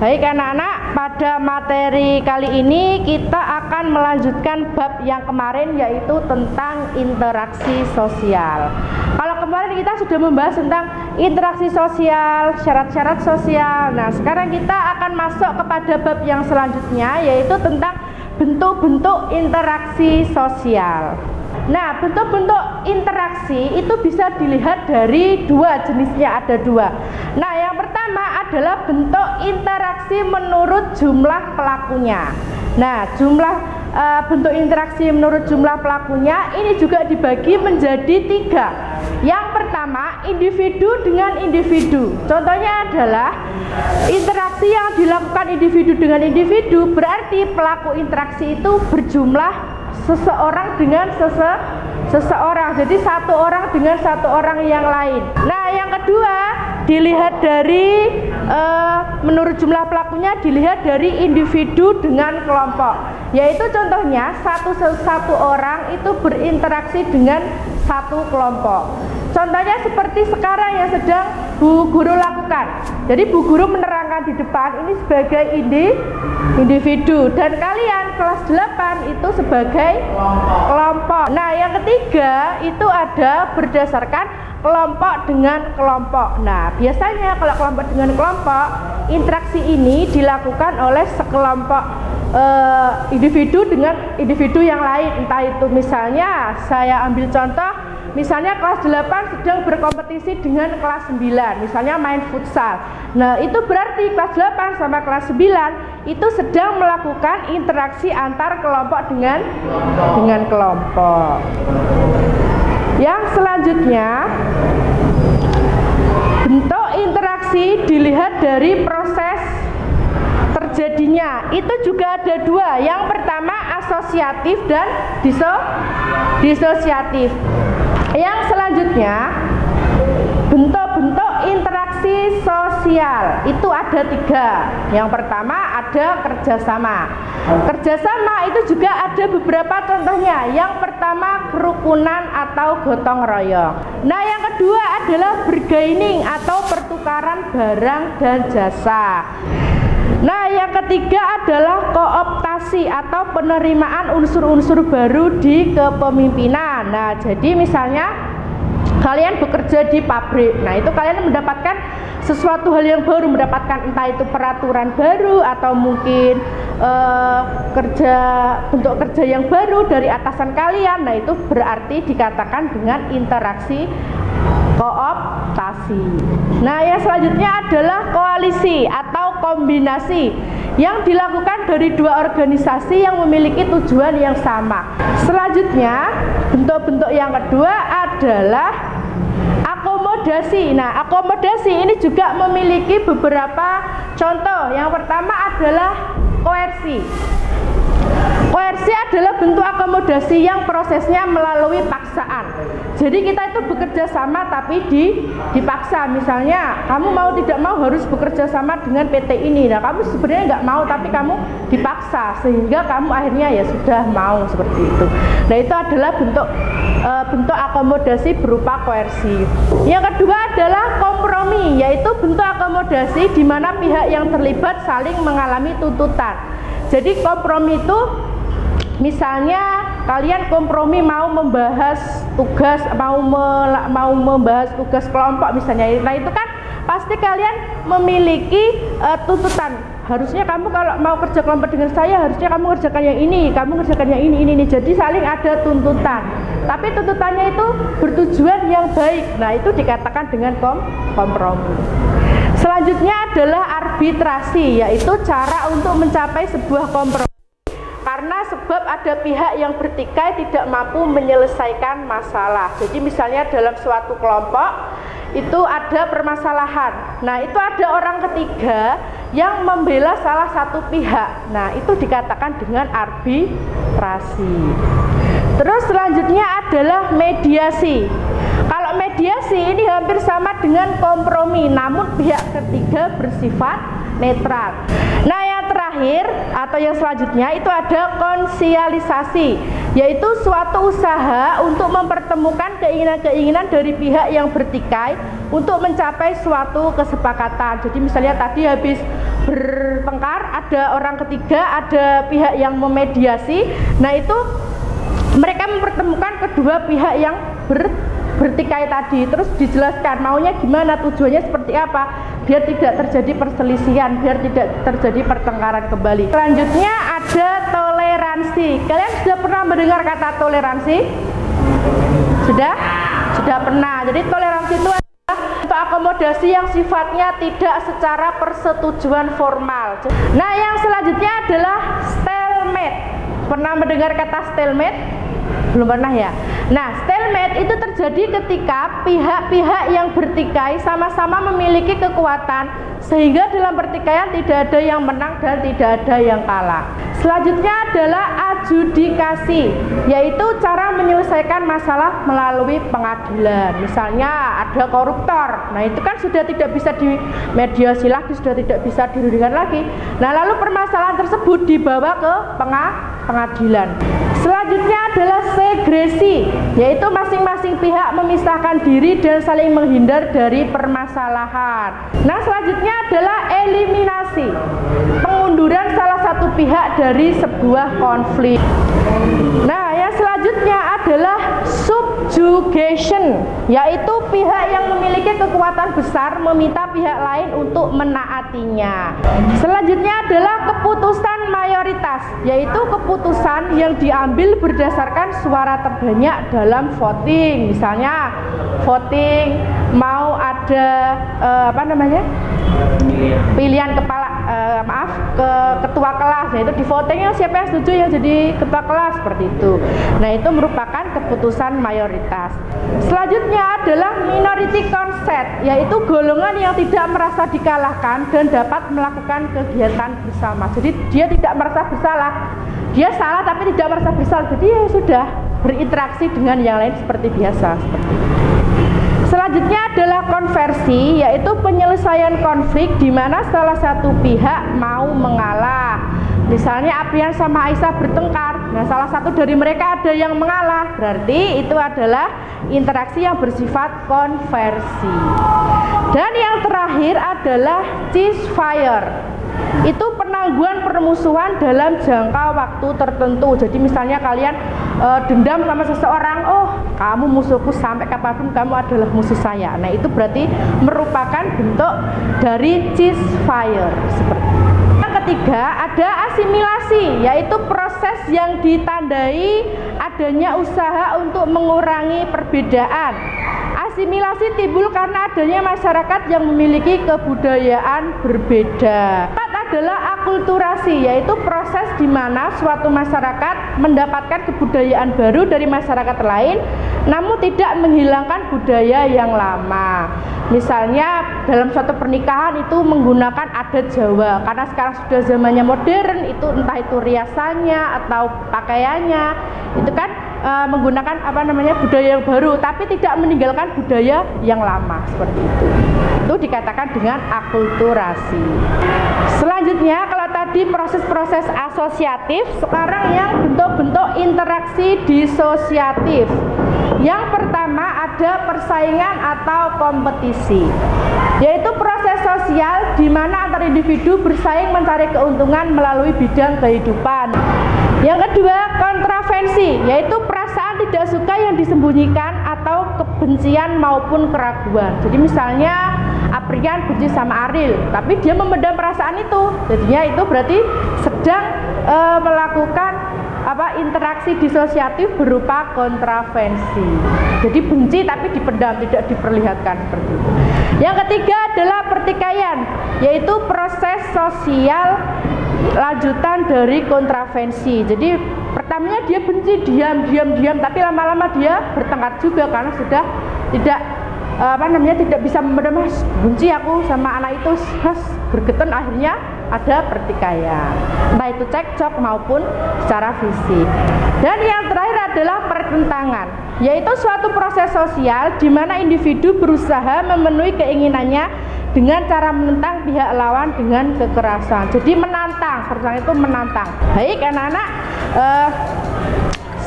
Baik anak-anak, pada materi kali ini kita akan melanjutkan bab yang kemarin, yaitu tentang interaksi sosial. Kalau kemarin kita sudah membahas tentang interaksi sosial, syarat-syarat sosial. Nah, sekarang kita akan masuk kepada bab yang selanjutnya, yaitu tentang bentuk-bentuk interaksi sosial. Nah, bentuk-bentuk interaksi itu bisa dilihat dari dua jenisnya, ada dua. Nah, yang pertama adalah bentuk interaksi menurut jumlah pelakunya. Nah, bentuk interaksi menurut jumlah pelakunya ini juga dibagi menjadi tiga. Yang pertama, individu dengan individu. Contohnya adalah interaksi yang dilakukan individu dengan individu, berarti pelaku interaksi itu berjumlah seseorang dengan seseorang, jadi satu orang dengan satu orang yang lain. Nah, yang kedua dilihat dari menurut jumlah pelakunya dilihat dari individu dengan kelompok, yaitu contohnya satu orang itu berinteraksi dengan satu kelompok. Contohnya seperti sekarang yang sedang Bu Guru lakukan. Jadi Bu Guru menerangkan di depan ini sebagai individu, dan kalian kelas 8 itu sebagai kelompok. Nah, yang ketiga itu ada berdasarkan kelompok dengan kelompok. Nah, biasanya kalau kelompok dengan kelompok, interaksi ini dilakukan oleh sekelompok individu dengan individu yang lain. Entah itu misalnya saya ambil contoh, misalnya kelas 8 sedang berkompetisi dengan kelas 9, misalnya main futsal. Nah, itu berarti kelas 8 sama kelas 9 itu sedang melakukan interaksi antar kelompok dengan kelompok. Yang selanjutnya, bentuk interaksi dilihat dari proses terjadinya. Itu juga ada dua. Yang pertama asosiatif dan disosiatif. Yang selanjutnya, bentuk-bentuk interaksi sosial itu ada tiga. Yang pertama ada kerjasama. Kerjasama itu juga ada beberapa contohnya. Yang pertama kerukunan atau gotong royong. Nah, yang kedua adalah bargaining atau pertukaran barang dan jasa. Nah, yang ketiga adalah kooptasi atau penerimaan unsur-unsur baru di kepemimpinan. Nah, jadi misalnya kalian bekerja di pabrik. Nah, itu kalian mendapatkan sesuatu hal yang baru, mendapatkan entah itu peraturan baru atau mungkin bentuk kerja yang baru dari atasan kalian. Nah, itu berarti dikatakan dengan interaksi kooptasi. Nah, yang selanjutnya adalah koalisi atau kombinasi yang dilakukan dari dua organisasi yang memiliki tujuan yang sama. Selanjutnya, bentuk-bentuk yang kedua adalah akomodasi. Nah, akomodasi ini juga memiliki beberapa contoh. Yang pertama adalah koersi. Koersi adalah bentuk akomodasi yang prosesnya melalui paksaan. Jadi kita itu bekerja sama tapi dipaksa. Misalnya kamu mau tidak mau harus bekerja sama dengan PT ini. Nah, kamu sebenarnya nggak mau tapi kamu dipaksa sehingga kamu akhirnya ya sudah mau, seperti itu. Nah, itu adalah bentuk akomodasi berupa koersi. Yang kedua adalah kompromi, yaitu bentuk akomodasi di mana pihak yang terlibat saling mengalami tuntutan. Jadi kompromi itu misalnya kalian kompromi mau membahas tugas, mau membahas tugas kelompok misalnya. Nah, itu kan pasti kalian memiliki tuntutan. Harusnya kamu kalau mau kerja kelompok dengan saya, harusnya kamu kerjakan yang ini, kamu kerjakan yang ini. Jadi saling ada tuntutan. Tapi tuntutannya itu bertujuan yang baik. Nah, itu dikatakan dengan kompromi. Selanjutnya adalah arbitrasi, yaitu cara untuk mencapai sebuah kompromi karena sebab ada pihak yang bertikai tidak mampu menyelesaikan masalah. Jadi misalnya dalam suatu kelompok itu ada permasalahan. Nah, itu ada orang ketiga yang membela salah satu pihak. Nah, itu dikatakan dengan arbitrasi. Terus selanjutnya adalah mediasi. Kalau mediasi ini hampir sama dengan kompromi, namun pihak ketiga bersifat netral. Nah, yang terakhir terakhir atau yang selanjutnya itu ada konsialisasi, yaitu suatu usaha untuk mempertemukan keinginan-keinginan dari pihak yang bertikai untuk mencapai suatu kesepakatan. Jadi misalnya tadi habis bertengkar, ada orang ketiga, ada pihak yang memediasi. Nah itu mereka mempertemukan kedua pihak yang bertikai tadi, terus dijelaskan maunya gimana, tujuannya seperti apa, biar tidak terjadi perselisihan, biar tidak terjadi pertengkaran kembali. Selanjutnya ada toleransi. Kalian sudah pernah mendengar kata toleransi? Sudah pernah. Jadi toleransi itu adalah untuk akomodasi yang sifatnya tidak secara persetujuan formal. Nah, yang selanjutnya adalah stalemate. Pernah mendengar kata stalemate? Belum pernah ya? Nah, stalemate itu terjadi ketika pihak-pihak yang bertikai sama-sama memiliki kekuatan sehingga dalam pertikaian tidak ada yang menang dan tidak ada yang kalah. Selanjutnya adalah adjudikasi, yaitu cara menyelesaikan masalah melalui pengadilan. Misalnya ada koruptor, nah itu kan sudah tidak bisa dimediasi lagi, sudah tidak bisa dirundingkan lagi. Nah, lalu permasalahan tersebut dibawa ke pengadilan. Selanjutnya adalah segresi, yaitu masing-masing pihak memisahkan diri dan saling menghindar dari permasalahan. Nah, selanjutnya adalah eliminasi, pengunduran salah satu pihak dari sebuah konflik. Nah, yang selanjutnya adalah subjugation, yaitu pihak yang memiliki kekuatan besar meminta pihak lain untuk menaatinya. Selanjutnya adalah keputusan mayoritas, yaitu keputusan yang diambil berdasarkan suara terbanyak dalam voting. Misalnya voting mau ada pilihan ketua kelas, yaitu di votingnya siapa yang setuju yang jadi ketua kelas, seperti itu. Nah, itu merupakan keputusan mayoritas. Selanjutnya adalah minority consent, yaitu golongan yang tidak merasa dikalahkan dan dapat melakukan kegiatan bersama. Jadi dia tidak merasa bersalah, dia salah tapi tidak merasa bersalah, jadi ya sudah berinteraksi dengan yang lain seperti biasa, seperti itu. Selanjutnya adalah konversi, yaitu penyelesaian konflik di mana salah satu pihak mau mengalah. Misalnya Aprian sama Aisyah bertengkar, nah salah satu dari mereka ada yang mengalah, berarti itu adalah interaksi yang bersifat konversi. Dan yang terakhir adalah ceasefire, itu penangguhan permusuhan dalam jangka waktu tertentu. Jadi misalnya kalian dendam sama seseorang, oh kamu musuhku, sampai kapanpun kamu adalah musuh saya. Nah, itu berarti merupakan bentuk dari ceasefire. Seperti yang ketiga ada asimilasi, yaitu proses yang ditandai adanya usaha untuk mengurangi perbedaan. Asimilasi timbul karena adanya masyarakat yang memiliki kebudayaan berbeda. Empat adalah akulturasi, yaitu proses di mana suatu masyarakat mendapatkan kebudayaan baru dari masyarakat lain, namun tidak menghilangkan budaya yang lama. Misalnya dalam suatu pernikahan itu menggunakan adat Jawa, karena sekarang sudah zamannya modern, itu entah itu riasannya atau pakaiannya, itu kan menggunakan budaya yang baru, tapi tidak meninggalkan budaya yang lama, seperti itu. Itu dikatakan dengan akulturasi. Selanjutnya, kalau tadi proses-proses asosiatif, sekarang yang bentuk-bentuk interaksi disosiatif. Yang pertama ada persaingan atau kompetisi, yaitu proses sosial di mana antar individu bersaing mencari keuntungan melalui bidang kehidupan. Yang kedua, kontravensi, yaitu perasaan tidak suka yang disembunyikan atau kebencian maupun keraguan. Jadi misalnya Aprian benci sama Aril, tapi dia memendam perasaan itu, jadinya itu berarti sedang melakukan interaksi disosiatif berupa kontravensi. Jadi benci tapi dipendam, tidak diperlihatkan, seperti itu. Yang ketiga adalah pertikaian, yaitu proses sosial lanjutan dari kontravensi. Jadi pertamanya dia benci, diam, tapi lama-lama dia bertengkar juga karena sudah tidak tidak bisa memendam, benci aku sama anak itu, bergeten, akhirnya ada pertikaian, entah itu cekcok maupun secara fisik. Dan yang terakhir adalah pertentangan, yaitu suatu proses sosial di mana individu berusaha memenuhi keinginannya dengan cara menentang pihak lawan dengan kekerasan. Jadi menantang, perang itu menantang. Baik anak-anak,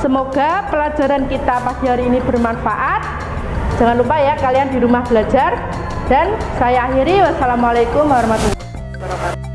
semoga pelajaran kita pagi hari ini bermanfaat. Jangan lupa ya kalian di rumah belajar. Dan saya akhiri, wassalamualaikum warahmatullahi wabarakatuh.